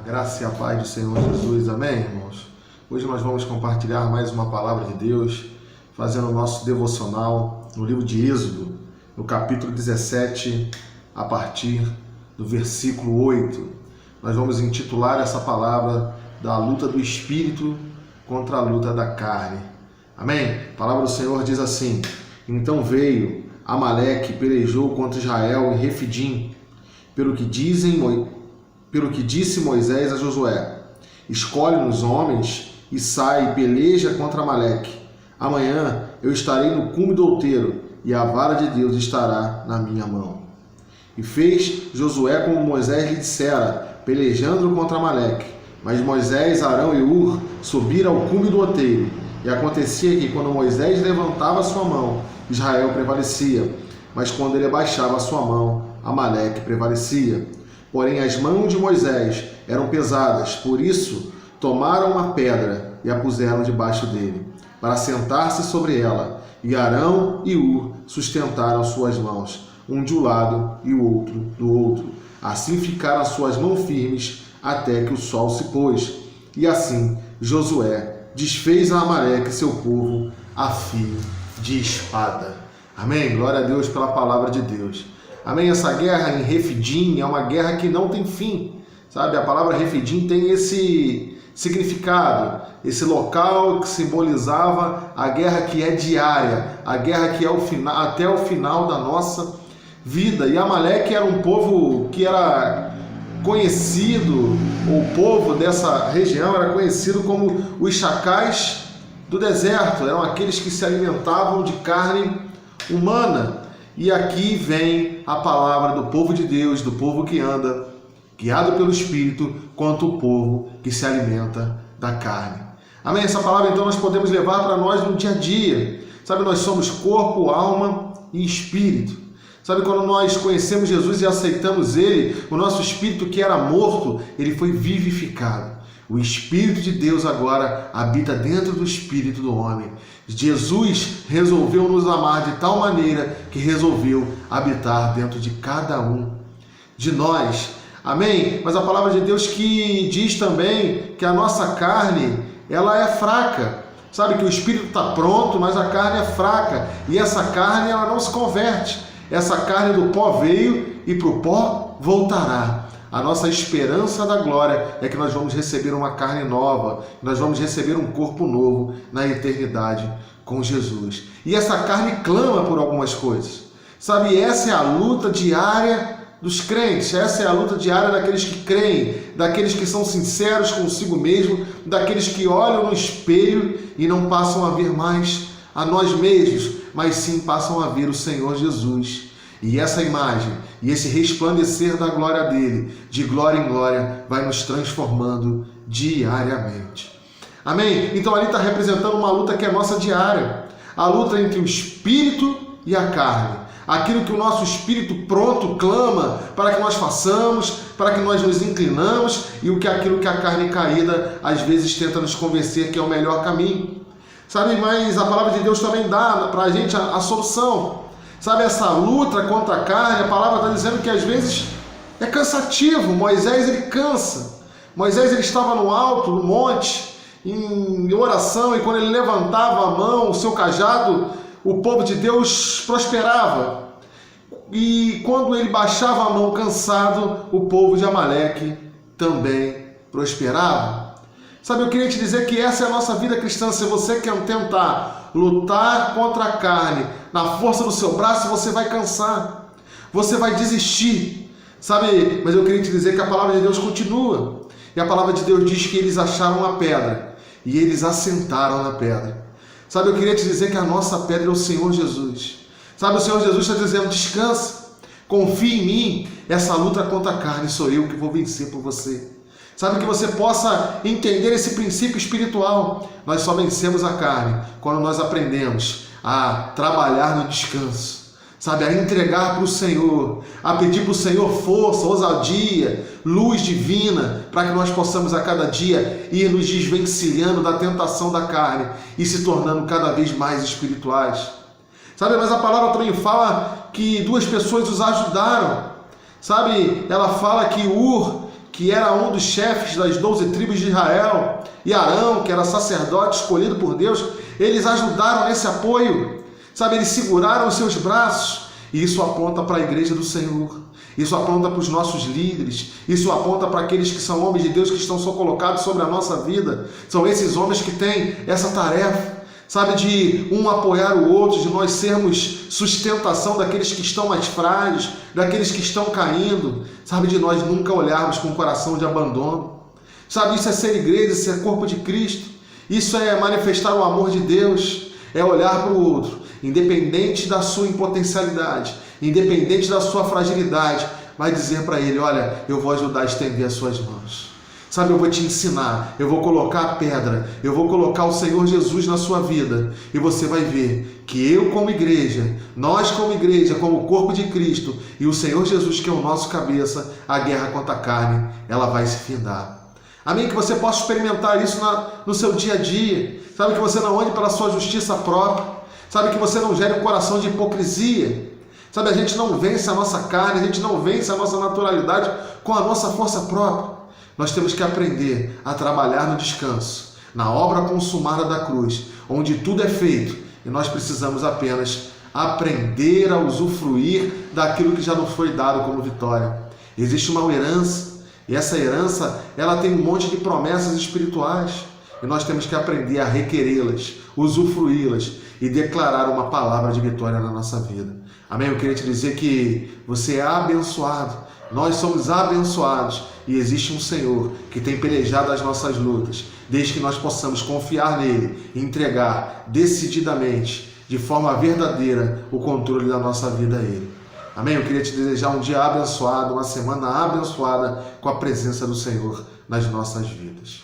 Graça e a paz do Senhor Jesus, amém, irmãos? Hoje nós vamos compartilhar mais uma palavra de Deus, fazendo o nosso devocional no livro de Êxodo, no capítulo 17, a partir do versículo 8. Nós vamos intitular essa palavra da luta do Espírito contra a luta da carne. Amém? A palavra do Senhor diz assim: então veio Amaleque e pelejou contra Israel em Refidim, pelo que disse Moisés a Josué: escolhe-nos homens e sai e peleja contra Amaleque. Amanhã eu estarei no cume do outeiro e a vara de Deus estará na minha mão. E fez Josué como Moisés lhe dissera, pelejando contra Amaleque. Mas Moisés, Arão e Hur subiram ao cume do outeiro. E acontecia que quando Moisés levantava sua mão, Israel prevalecia, mas quando ele abaixava sua mão, Amaleque prevalecia. Porém as mãos de Moisés eram pesadas, por isso tomaram uma pedra e a puseram debaixo dele, para sentar-se sobre ela. E Arão e Hur sustentaram suas mãos, um de um lado e o outro do outro. Assim ficaram as suas mãos firmes até que o sol se pôs. E assim Josué desfez a Amaleque, seu povo, a fio de espada. Amém? Glória a Deus pela palavra de Deus. Amém? Essa guerra em Refidim é uma guerra que não tem fim. Sabe? A palavra Refidim tem esse significado, esse local que simbolizava a guerra que é diária, a guerra que é até o final da nossa vida. E Amaleque era um povo que era conhecido, o povo dessa região era conhecido como os chacais do deserto, eram aqueles que se alimentavam de carne humana. E aqui vem a palavra do povo de Deus, do povo que anda guiado pelo Espírito, quanto o povo que se alimenta da carne. Amém? Essa palavra então nós podemos levar para nós no dia a dia. Sabe, nós somos corpo, alma e espírito. Sabe, quando nós conhecemos Jesus e aceitamos Ele, o nosso espírito que era morto, ele foi vivificado. O Espírito de Deus agora habita dentro do espírito do homem. Jesus resolveu nos amar de tal maneira que resolveu habitar dentro de cada um de nós. Amém? Mas a palavra de Deus que diz também que a nossa carne, ela é fraca. Sabe que o espírito está pronto, mas a carne é fraca. E essa carne, ela não se converte. Essa carne do pó veio e para o pó voltará. A nossa esperança da glória é que nós vamos receber uma carne nova, nós vamos receber um corpo novo na eternidade com Jesus. E essa carne clama por algumas coisas. Sabe, essa é a luta diária dos crentes, essa é a luta diária daqueles que creem, daqueles que são sinceros consigo mesmo, daqueles que olham no espelho e não passam a ver mais a nós mesmos, mas sim passam a ver o Senhor Jesus. E essa imagem e esse resplandecer da glória dele, de glória em glória, vai nos transformando diariamente. Amém? Então ali está representando uma luta que é nossa diária. A luta entre o espírito e a carne. Aquilo que o nosso espírito pronto clama para que nós façamos, para que nós nos inclinamos, e aquilo que a carne caída às vezes tenta nos convencer que é o melhor caminho. Sabe, mas a palavra de Deus também dá para a gente a solução. Sabe, essa luta contra a carne, a palavra está dizendo que às vezes é cansativo. Moisés, ele cansa. Moisés, ele estava no alto, no monte, em oração, e quando ele levantava a mão, o seu cajado, o povo de Deus prosperava. E quando ele baixava a mão cansado, o povo de Amaleque também prosperava. Sabe, eu queria te dizer que essa é a nossa vida cristã. Se você quer tentar lutar contra a carne na força do seu braço, você vai cansar, você vai desistir. Sabe, mas eu queria te dizer que a palavra de Deus continua. E a palavra de Deus diz que eles acharam uma pedra e eles assentaram na pedra. Sabe, eu queria te dizer que a nossa pedra é o Senhor Jesus. Sabe, o Senhor Jesus está dizendo: descansa, confie em mim, essa luta contra a carne sou eu que vou vencer por você. Sabe, que você possa entender esse princípio espiritual. Nós só vencemos a carne quando nós aprendemos a trabalhar no descanso. Sabe, a entregar para o Senhor, a pedir para o Senhor força, ousadia, luz divina, para que nós possamos a cada dia ir nos desvencilhando da tentação da carne e se tornando cada vez mais espirituais. Sabe, mas a palavra também fala que duas pessoas os ajudaram. Sabe, ela fala que Hur, que era um dos chefes das 12 tribos de Israel, e Arão, que era sacerdote escolhido por Deus, eles ajudaram nesse apoio, sabe? Eles seguraram os seus braços, e isso aponta para a igreja do Senhor, isso aponta para os nossos líderes, isso aponta para aqueles que são homens de Deus que estão só colocados sobre a nossa vida. São esses homens que têm essa tarefa, sabe, de um apoiar o outro, de nós sermos sustentação daqueles que estão mais frágeis, daqueles que estão caindo, sabe, de nós nunca olharmos com um coração de abandono. Sabe, isso é ser igreja, isso é corpo de Cristo, isso é manifestar o amor de Deus, é olhar para o outro, independente da sua impotencialidade, independente da sua fragilidade, vai dizer para ele: olha, eu vou ajudar a estender as suas mãos. Sabe, eu vou te ensinar, eu vou colocar a pedra, eu vou colocar o Senhor Jesus na sua vida, e você vai ver que eu como igreja, nós como igreja, como corpo de Cristo, e o Senhor Jesus que é o nosso cabeça, a guerra contra a carne, ela vai se findar. Amém? Que você possa experimentar isso no seu dia a dia, sabe, que você não ande pela sua justiça própria, sabe, que você não gere um coração de hipocrisia, sabe, a gente não vence a nossa carne, a gente não vence a nossa naturalidade com a nossa força própria. Nós temos que aprender a trabalhar no descanso, na obra consumada da cruz, onde tudo é feito, e nós precisamos apenas aprender a usufruir daquilo que já nos foi dado como vitória. Existe uma herança, e essa herança, ela tem um monte de promessas espirituais, e nós temos que aprender a requerê-las, usufruí-las e declarar uma palavra de vitória na nossa vida. Amém? Eu queria te dizer que você é abençoado, nós somos abençoados, e existe um Senhor que tem pelejado as nossas lutas, desde que nós possamos confiar nele e entregar decididamente, de forma verdadeira, o controle da nossa vida a ele. Amém? Eu queria te desejar um dia abençoado, uma semana abençoada com a presença do Senhor nas nossas vidas.